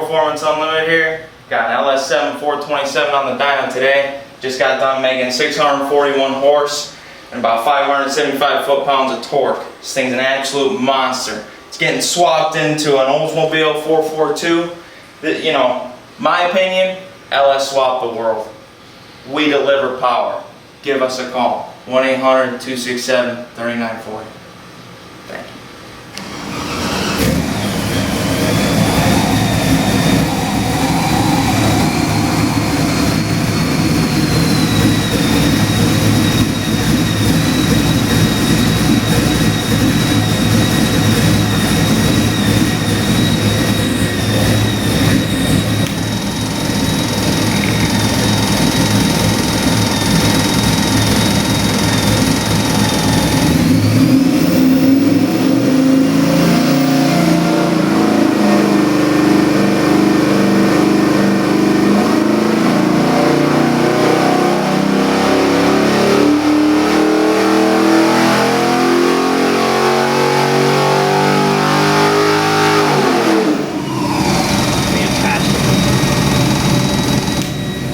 Proformance Unlimited here. Got an LS7 427 on the dyno today. Just got done making 641 horse and about 575 foot-pounds of torque. This thing's an absolute monster. It's getting swapped into an Oldsmobile 442. You know, my opinion, LS swap the world. We deliver power. Give us a call. 1-800-267-3940.